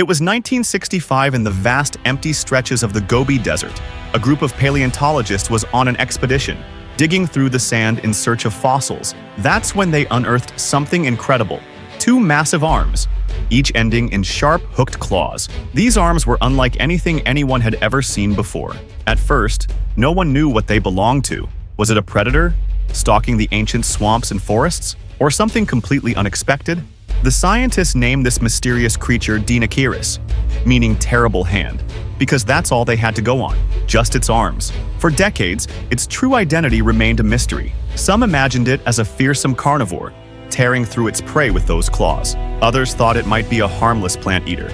It was 1965 in the vast empty stretches of the Gobi Desert. A group of paleontologists was on an expedition, digging through the sand in search of fossils. That's when they unearthed something incredible. Two massive arms, each ending in sharp, hooked claws. These arms were unlike anything anyone had ever seen before. At first, no one knew what they belonged to. Was it a predator, stalking the ancient swamps and forests, or something completely unexpected? The scientists named this mysterious creature Deinocheirus, meaning terrible hand, because that's all they had to go on, just its arms. For decades, its true identity remained a mystery. Some imagined it as a fearsome carnivore, tearing through its prey with those claws. Others thought it might be a harmless plant eater.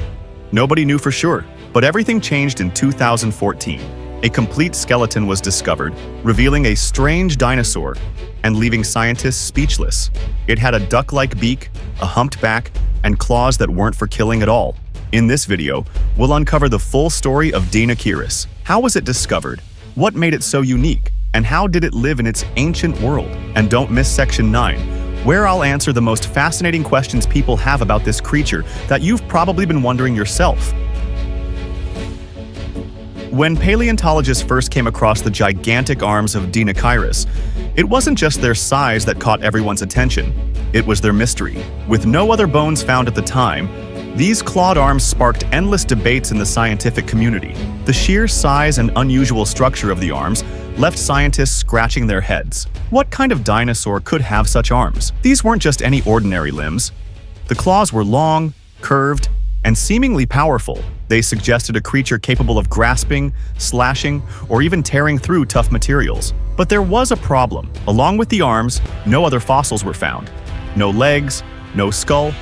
Nobody knew for sure, but everything changed in 2014. A complete skeleton was discovered, revealing a strange dinosaur and leaving scientists speechless. It had a duck-like beak, a humped back, and claws that weren't for killing at all. In this video, we'll uncover the full story of Deinocheirus. How was it discovered? What made it so unique? And how did it live in its ancient world? And don't miss Section 9, where I'll answer the most fascinating questions people have about this creature that you've probably been wondering yourself. When paleontologists first came across the gigantic arms of Deinocheirus, it wasn't just their size that caught everyone's attention, it was their mystery. With no other bones found at the time, these clawed arms sparked endless debates in the scientific community. The sheer size and unusual structure of the arms left scientists scratching their heads. What kind of dinosaur could have such arms? These weren't just any ordinary limbs. The claws were long, curved, and seemingly powerful. They suggested a creature capable of grasping, slashing, or even tearing through tough materials. But there was a problem. Along with the arms, no other fossils were found. No legs, no skull,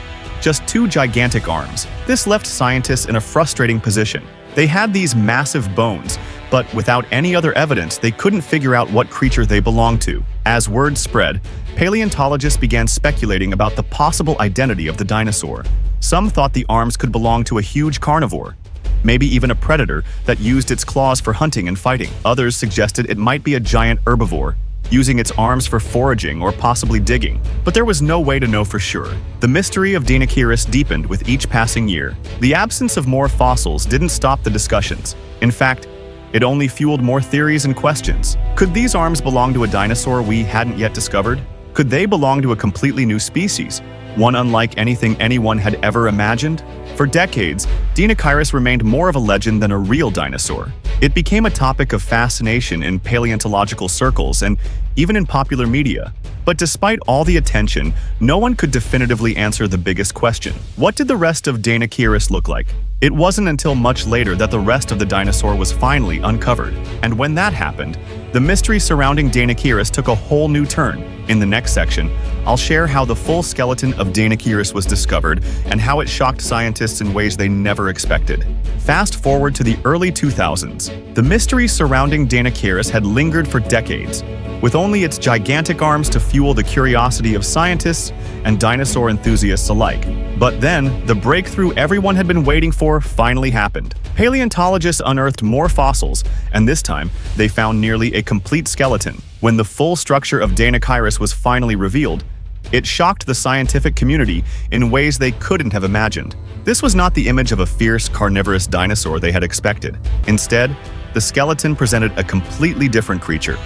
just two gigantic arms. This left scientists in a frustrating position. They had these massive bones, but without any other evidence, they couldn't figure out what creature they belonged to. As word spread, paleontologists began speculating about the possible identity of the dinosaur. Some thought the arms could belong to a huge carnivore, maybe even a predator that used its claws for hunting and fighting. Others suggested it might be a giant herbivore, using its arms for foraging or possibly digging. But there was no way to know for sure. The mystery of Deinocheirus deepened with each passing year. The absence of more fossils didn't stop the discussions. In fact, it only fueled more theories and questions. Could these arms belong to a dinosaur we hadn't yet discovered? Could they belong to a completely new species, one unlike anything anyone had ever imagined? For decades, Deinocheirus remained more of a legend than a real dinosaur. It became a topic of fascination in paleontological circles and even in popular media. But despite all the attention, no one could definitively answer the biggest question. What did the rest of Deinocheirus look like? It wasn't until much later that the rest of the dinosaur was finally uncovered. And when that happened, the mystery surrounding Deinocheirus took a whole new turn. In the next section, I'll share how the full skeleton of Deinocheirus was discovered and how it shocked scientists in ways they never expected. Fast forward to the early 2000s. The mystery surrounding Deinocheirus had lingered for decades, with only its gigantic arms to fuel the curiosity of scientists and dinosaur enthusiasts alike. But then, the breakthrough everyone had been waiting for finally happened. Paleontologists unearthed more fossils, and this time, they found nearly a complete skeleton. When the full structure of Deinocheirus was finally revealed, it shocked the scientific community in ways they couldn't have imagined. This was not the image of a fierce, carnivorous dinosaur they had expected. Instead, the skeleton presented a completely different creature,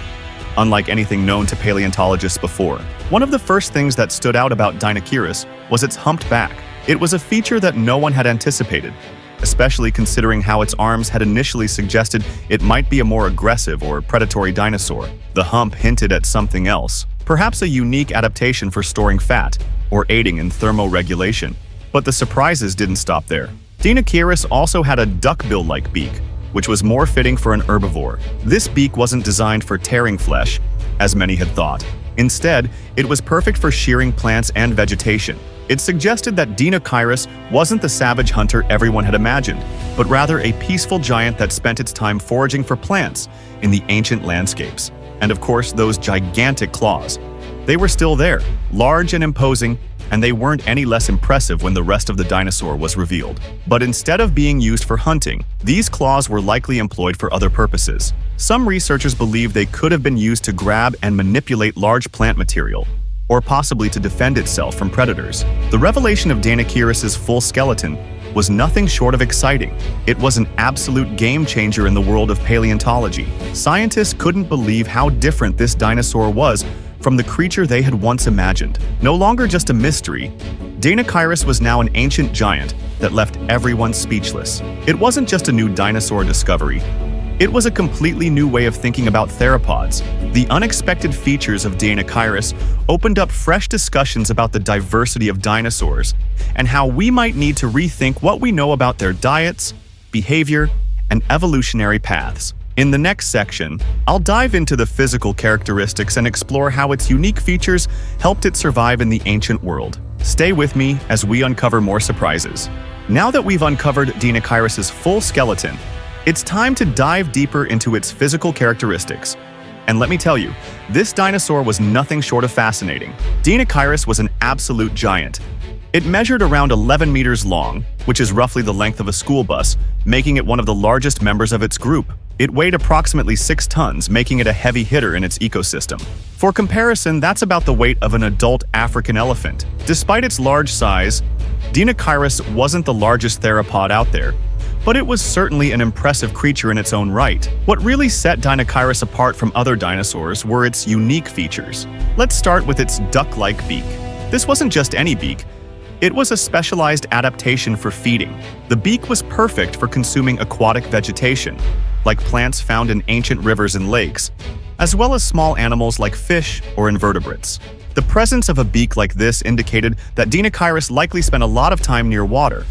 unlike anything known to paleontologists before. One of the first things that stood out about Deinocheirus was its humped back. It was a feature that no one had anticipated, especially considering how its arms had initially suggested it might be a more aggressive or predatory dinosaur. The hump hinted at something else, perhaps a unique adaptation for storing fat or aiding in thermoregulation. But the surprises didn't stop there. Deinocheirus also had a duckbill-like beak, which was more fitting for an herbivore. This beak wasn't designed for tearing flesh, as many had thought. Instead, it was perfect for shearing plants and vegetation. It suggested that Deinocheirus wasn't the savage hunter everyone had imagined, but rather a peaceful giant that spent its time foraging for plants in the ancient landscapes. And of course, those gigantic claws. They were still there, large and imposing, and they weren't any less impressive when the rest of the dinosaur was revealed. But instead of being used for hunting, these claws were likely employed for other purposes. Some researchers believe they could have been used to grab and manipulate large plant material, or possibly to defend itself from predators. The revelation of Deinocheirus' full skeleton was nothing short of exciting. It was an absolute game changer in the world of paleontology. Scientists couldn't believe how different this dinosaur was from the creature they had once imagined. No longer just a mystery, Deinocheirus was now an ancient giant that left everyone speechless. It wasn't just a new dinosaur discovery. It was a completely new way of thinking about theropods. The unexpected features of Deinocheirus opened up fresh discussions about the diversity of dinosaurs and how we might need to rethink what we know about their diets, behavior, and evolutionary paths. In the next section, I'll dive into the physical characteristics and explore how its unique features helped it survive in the ancient world. Stay with me as we uncover more surprises. Now that we've uncovered Deinocheirus's full skeleton, it's time to dive deeper into its physical characteristics. And let me tell you, this dinosaur was nothing short of fascinating. Deinocheirus was an absolute giant. It measured around 11 meters long, which is roughly the length of a school bus, making it one of the largest members of its group. It weighed approximately 6 tons, making it a heavy hitter in its ecosystem. For comparison, that's about the weight of an adult African elephant. Despite its large size, Deinocheirus wasn't the largest theropod out there, but it was certainly an impressive creature in its own right. What really set Deinocheirus apart from other dinosaurs were its unique features. Let's start with its duck-like beak. This wasn't just any beak. It was a specialized adaptation for feeding. The beak was perfect for consuming aquatic vegetation, like plants found in ancient rivers and lakes, as well as small animals like fish or invertebrates. The presence of a beak like this indicated that Deinocheirus likely spent a lot of time near water,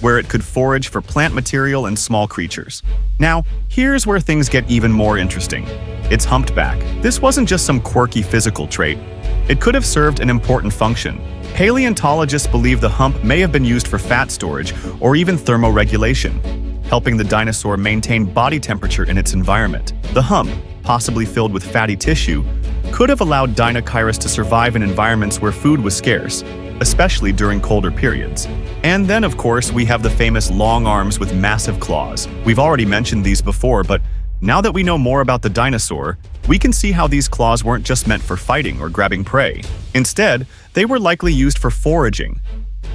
where it could forage for plant material and small creatures. Now, here's where things get even more interesting. Its humped back. This wasn't just some quirky physical trait. It could have served an important function. Paleontologists believe the hump may have been used for fat storage or even thermoregulation, helping the dinosaur maintain body temperature in its environment. The hump, possibly filled with fatty tissue, could have allowed Deinocheirus to survive in environments where food was scarce, especially during colder periods. And then, of course, we have the famous long arms with massive claws. We've already mentioned these before, but now that we know more about the dinosaur, we can see how these claws weren't just meant for fighting or grabbing prey. Instead, they were likely used for foraging,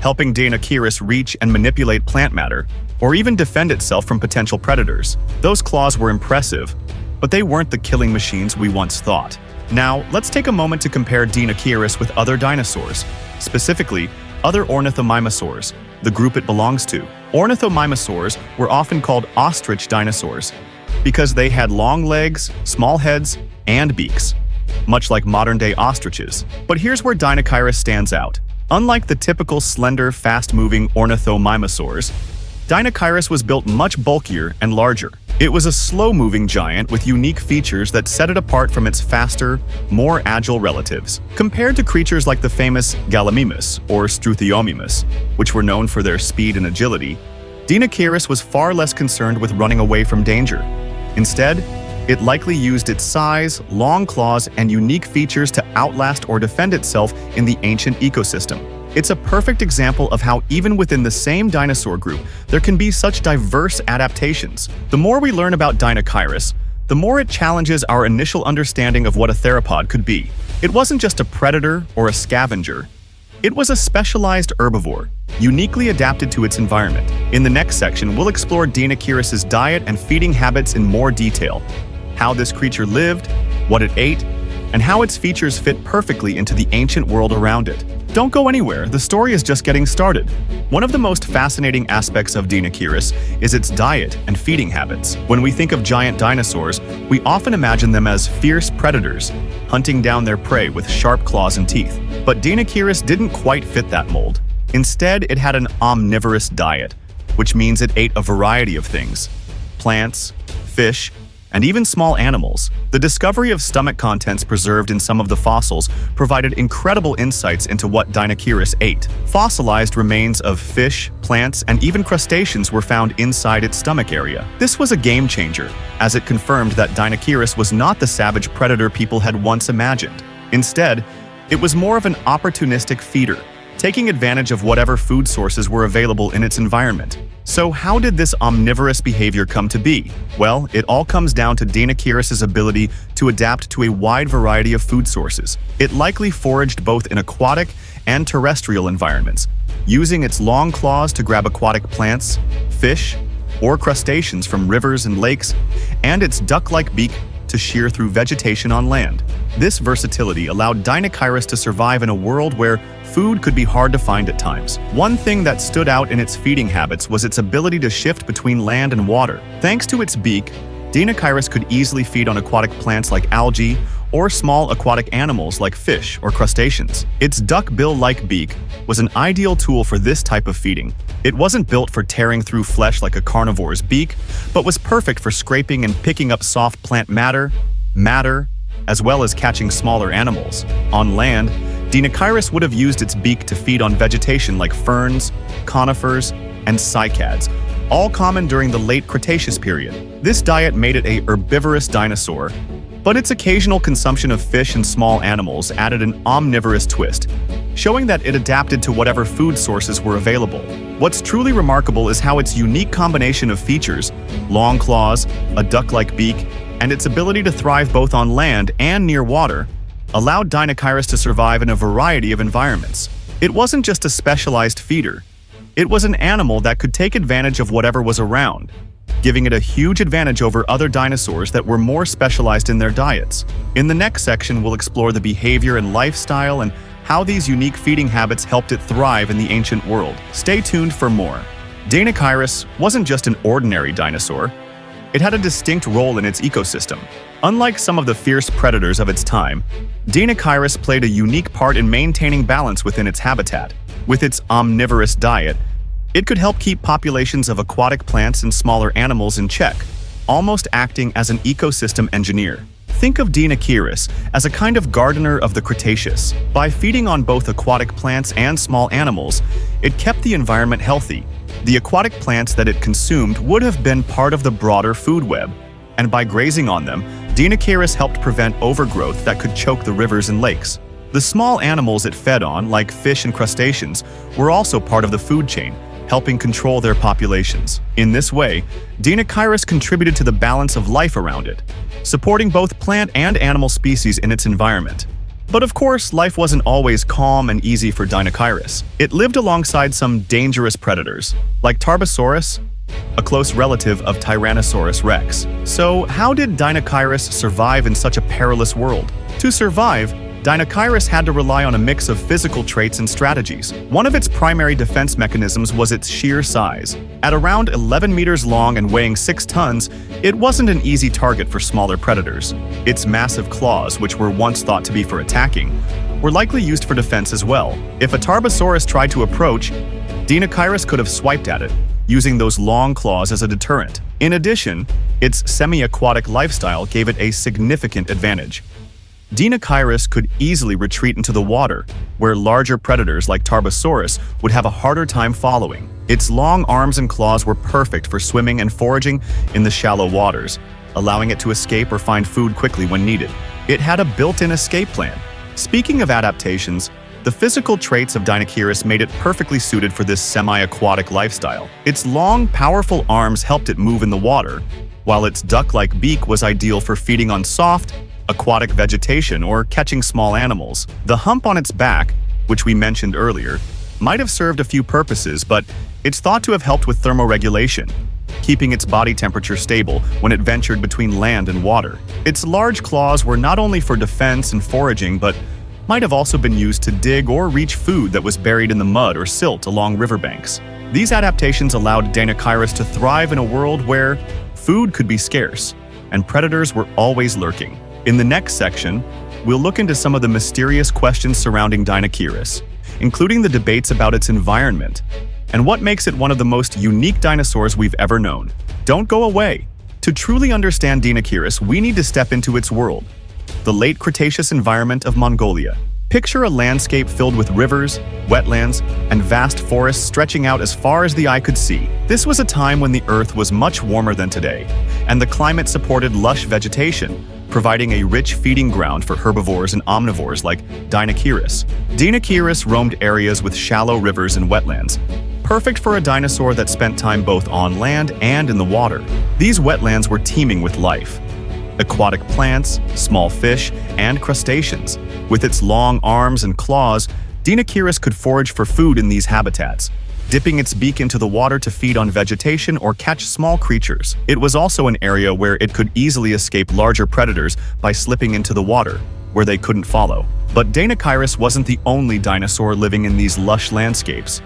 helping Deinocheirus reach and manipulate plant matter, or even defend itself from potential predators. Those claws were impressive, but they weren't the killing machines we once thought. Now, let's take a moment to compare Deinocheirus with other dinosaurs, specifically other ornithomimosaurs, the group it belongs to. Ornithomimosaurs were often called ostrich dinosaurs because they had long legs, small heads, and beaks, much like modern-day ostriches. But here's where Deinocheirus stands out. Unlike the typical slender, fast-moving ornithomimosaurs, Deinocheirus was built much bulkier and larger. It was a slow-moving giant with unique features that set it apart from its faster, more agile relatives. Compared to creatures like the famous Gallimimus or Struthiomimus, which were known for their speed and agility, Deinocheirus was far less concerned with running away from danger. Instead, it likely used its size, long claws, and unique features to outlast or defend itself in the ancient ecosystem. It's a perfect example of how even within the same dinosaur group, there can be such diverse adaptations. The more we learn about Deinocheirus, the more it challenges our initial understanding of what a theropod could be. It wasn't just a predator or a scavenger. It was a specialized herbivore, uniquely adapted to its environment. In the next section, we'll explore Deinocheirus's diet and feeding habits in more detail, how this creature lived, what it ate, and how its features fit perfectly into the ancient world around it. Don't go anywhere, the story is just getting started. One of the most fascinating aspects of Deinocheirus is its diet and feeding habits. When we think of giant dinosaurs, we often imagine them as fierce predators, hunting down their prey with sharp claws and teeth. But Deinocheirus didn't quite fit that mold. Instead, it had an omnivorous diet, which means it ate a variety of things: plants, fish, and even small animals. The discovery of stomach contents preserved in some of the fossils provided incredible insights into what Deinocheirus ate. Fossilized remains of fish, plants, and even crustaceans were found inside its stomach area. This was a game changer, as it confirmed that Deinocheirus was not the savage predator people had once imagined. Instead, it was more of an opportunistic feeder, taking advantage of whatever food sources were available in its environment. So how did this omnivorous behavior come to be? Well, it all comes down to Deinocheirus' ability to adapt to a wide variety of food sources. It likely foraged both in aquatic and terrestrial environments, using its long claws to grab aquatic plants, fish, or crustaceans from rivers and lakes, and its duck-like beak to shear through vegetation on land. This versatility allowed Deinocheirus to survive in a world where food could be hard to find at times. One thing that stood out in its feeding habits was its ability to shift between land and water. Thanks to its beak, Deinocheirus could easily feed on aquatic plants like algae or small aquatic animals like fish or crustaceans. Its duck-bill-like beak was an ideal tool for this type of feeding. It wasn't built for tearing through flesh like a carnivore's beak, but was perfect for scraping and picking up soft plant matter, as well as catching smaller animals. On land, Deinocheirus would have used its beak to feed on vegetation like ferns, conifers, and cycads, all common during the late Cretaceous period. This diet made it a herbivorous dinosaur, but its occasional consumption of fish and small animals added an omnivorous twist, showing that it adapted to whatever food sources were available. What's truly remarkable is how its unique combination of features, long claws, a duck-like beak, and its ability to thrive both on land and near water, allowed Deinocheirus to survive in a variety of environments. It wasn't just a specialized feeder. It was an animal that could take advantage of whatever was around, giving it a huge advantage over other dinosaurs that were more specialized in their diets. In the next section, we'll explore the behavior and lifestyle and how these unique feeding habits helped it thrive in the ancient world. Stay tuned for more. Deinocheirus wasn't just an ordinary dinosaur. It had a distinct role in its ecosystem. Unlike some of the fierce predators of its time, Deinocheirus played a unique part in maintaining balance within its habitat. With its omnivorous diet, it could help keep populations of aquatic plants and smaller animals in check, almost acting as an ecosystem engineer. Think of Deinocheirus as a kind of gardener of the Cretaceous. By feeding on both aquatic plants and small animals, it kept the environment healthy. The aquatic plants that it consumed would have been part of the broader food web, and by grazing on them, Deinocheirus helped prevent overgrowth that could choke the rivers and lakes. The small animals it fed on, like fish and crustaceans, were also part of the food chain, helping control their populations. In this way, Deinocheirus contributed to the balance of life around it, supporting both plant and animal species in its environment. But of course, life wasn't always calm and easy for Deinocheirus. It lived alongside some dangerous predators, like Tarbosaurus, a close relative of Tyrannosaurus rex. So how did Deinocheirus survive in such a perilous world? To survive, Deinocheirus had to rely on a mix of physical traits and strategies. One of its primary defense mechanisms was its sheer size. At around 11 meters long and weighing 6 tons, it wasn't an easy target for smaller predators. Its massive claws, which were once thought to be for attacking, were likely used for defense as well. If a Tarbosaurus tried to approach, Deinocheirus could have swiped at it, using those long claws as a deterrent. In addition, its semi-aquatic lifestyle gave it a significant advantage. Deinocheirus could easily retreat into the water, where larger predators like Tarbosaurus would have a harder time following. Its long arms and claws were perfect for swimming and foraging in the shallow waters, allowing it to escape or find food quickly when needed. It had a built-in escape plan. Speaking of adaptations, the physical traits of Deinocheirus made it perfectly suited for this semi-aquatic lifestyle. Its long, powerful arms helped it move in the water, while its duck-like beak was ideal for feeding on soft, aquatic vegetation or catching small animals. The hump on its back, which we mentioned earlier, might have served a few purposes, but it's thought to have helped with thermoregulation, keeping its body temperature stable when it ventured between land and water. Its large claws were not only for defense and foraging, but might have also been used to dig or reach food that was buried in the mud or silt along riverbanks. These adaptations allowed Deinocheirus to thrive in a world where food could be scarce and predators were always lurking. In the next section, we'll look into some of the mysterious questions surrounding Deinocheirus, including the debates about its environment and what makes it one of the most unique dinosaurs we've ever known. Don't go away. To truly understand Deinocheirus, we need to step into its world, the late Cretaceous environment of Mongolia. Picture a landscape filled with rivers, wetlands, and vast forests stretching out as far as the eye could see. This was a time when the Earth was much warmer than today, and the climate supported lush vegetation, providing a rich feeding ground for herbivores and omnivores like Deinocheirus. Deinocheirus roamed areas with shallow rivers and wetlands, perfect for a dinosaur that spent time both on land and in the water. These wetlands were teeming with life. Aquatic plants, small fish, and crustaceans. With its long arms and claws, Deinocheirus could forage for food in these habitats, dipping its beak into the water to feed on vegetation or catch small creatures. It was also an area where it could easily escape larger predators by slipping into the water, where they couldn't follow. But Deinocheirus wasn't the only dinosaur living in these lush landscapes.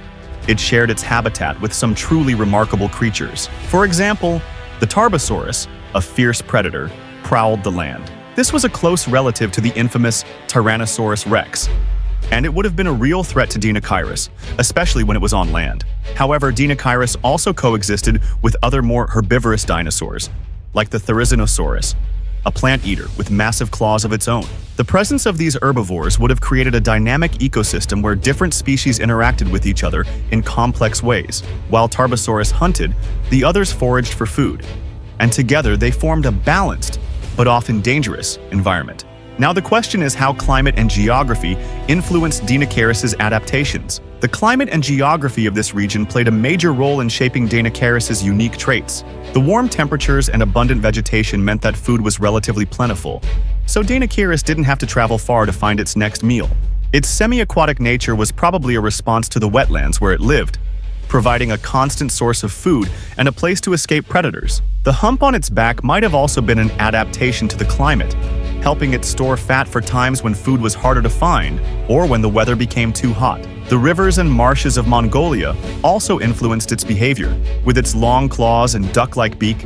It shared its habitat with some truly remarkable creatures. For example, the Tarbosaurus, a fierce predator, prowled the land. This was a close relative to the infamous Tyrannosaurus rex, and it would have been a real threat to Deinocheirus, especially when it was on land. However, Deinocheirus also coexisted with other more herbivorous dinosaurs, like the Therizinosaurus, a plant eater with massive claws of its own. The presence of these herbivores would have created a dynamic ecosystem where different species interacted with each other in complex ways. While Tarbosaurus hunted, the others foraged for food, and together they formed a balanced, but often dangerous, environment. Now the question is how climate and geography influenced Deinocheirus' adaptations. The climate and geography of this region played a major role in shaping Deinocheirus' unique traits. The warm temperatures and abundant vegetation meant that food was relatively plentiful, so Deinocheirus didn't have to travel far to find its next meal. Its semi-aquatic nature was probably a response to the wetlands where it lived, providing a constant source of food and a place to escape predators. The hump on its back might have also been an adaptation to the climate, helping it store fat for times when food was harder to find or when the weather became too hot. The rivers and marshes of Mongolia also influenced its behavior. With its long claws and duck-like beak,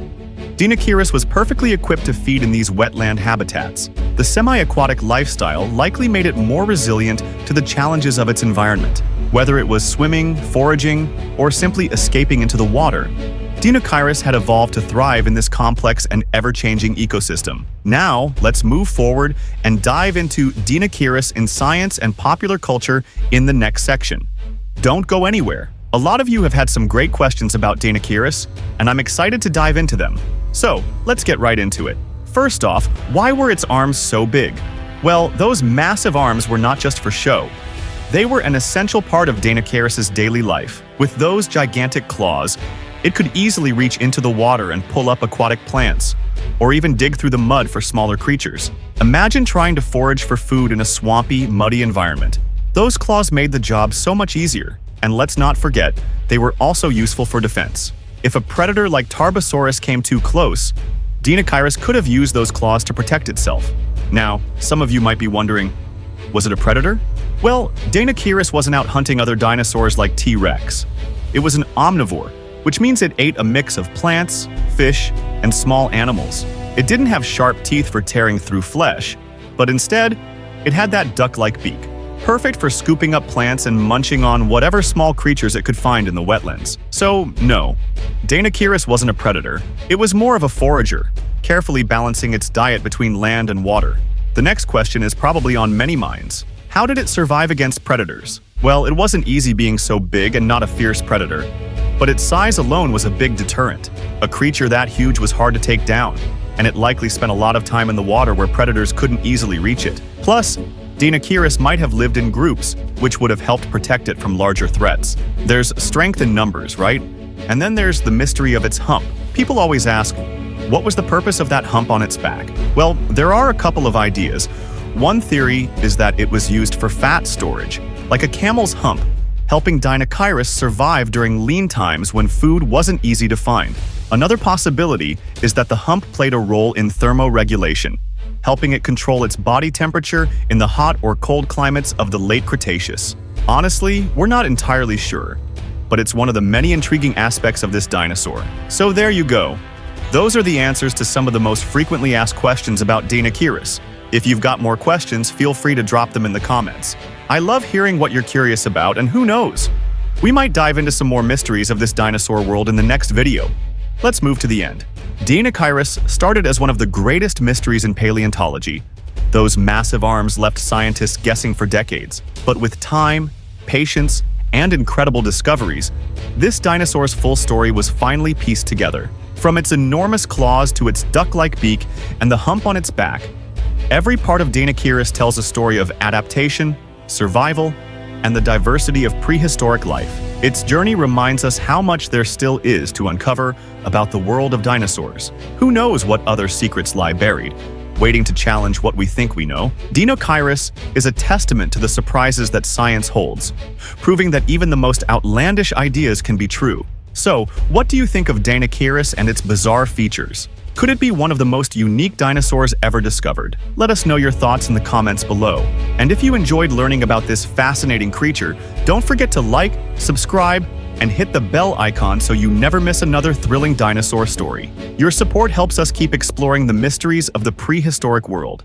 Deinocheirus was perfectly equipped to feed in these wetland habitats. The semi-aquatic lifestyle likely made it more resilient to the challenges of its environment. Whether it was swimming, foraging, or simply escaping into the water, Deinocheirus had evolved to thrive in this complex and ever-changing ecosystem. Now, let's move forward and dive into Deinocheirus in science and popular culture in the next section. Don't go anywhere. A lot of you have had some great questions about Deinocheirus, and I'm excited to dive into them. So, let's get right into it. First off, why were its arms so big? Well, those massive arms were not just for show. They were an essential part of Deinocheirus' daily life. With those gigantic claws, it could easily reach into the water and pull up aquatic plants, or even dig through the mud for smaller creatures. Imagine trying to forage for food in a swampy, muddy environment. Those claws made the job so much easier. And let's not forget, they were also useful for defense. If a predator like Tarbosaurus came too close, Deinocheirus could have used those claws to protect itself. Now, some of you might be wondering, was it a predator? Well, Deinocheirus wasn't out hunting other dinosaurs like T-Rex. It was an omnivore, which means it ate a mix of plants, fish, and small animals. It didn't have sharp teeth for tearing through flesh, but instead, it had that duck-like beak, perfect for scooping up plants and munching on whatever small creatures it could find in the wetlands. So, no, Deinocheirus wasn't a predator. It was more of a forager, carefully balancing its diet between land and water. The next question is probably on many minds. How did it survive against predators? Well, it wasn't easy being so big and not a fierce predator, but its size alone was a big deterrent. A creature that huge was hard to take down, and it likely spent a lot of time in the water where predators couldn't easily reach it. Plus, Deinocheirus might have lived in groups, which would have helped protect it from larger threats. There's strength in numbers, right? And then there's the mystery of its hump. People always ask, what was the purpose of that hump on its back? Well, there are a couple of ideas. One theory is that it was used for fat storage, like a camel's hump, helping Deinocheirus survive during lean times when food wasn't easy to find. Another possibility is that the hump played a role in thermoregulation, helping it control its body temperature in the hot or cold climates of the late Cretaceous. Honestly, we're not entirely sure, but it's one of the many intriguing aspects of this dinosaur. So there you go. Those are the answers to some of the most frequently asked questions about Deinocheirus. If you've got more questions, feel free to drop them in the comments. I love hearing what you're curious about, and who knows? We might dive into some more mysteries of this dinosaur world in the next video. Let's move to the end. Deinocheirus started as one of the greatest mysteries in paleontology. Those massive arms left scientists guessing for decades. But with time, patience, and incredible discoveries, this dinosaur's full story was finally pieced together. From its enormous claws to its duck-like beak and the hump on its back, every part of Deinocheirus tells a story of adaptation, survival, and the diversity of prehistoric life. Its journey reminds us how much there still is to uncover about the world of dinosaurs. Who knows what other secrets lie buried, waiting to challenge what we think we know? Deinocheirus is a testament to the surprises that science holds, proving that even the most outlandish ideas can be true. So, what do you think of Deinocheirus and its bizarre features? Could it be one of the most unique dinosaurs ever discovered? Let us know your thoughts in the comments below. And if you enjoyed learning about this fascinating creature, don't forget to like, subscribe, and hit the bell icon so you never miss another thrilling dinosaur story. Your support helps us keep exploring the mysteries of the prehistoric world.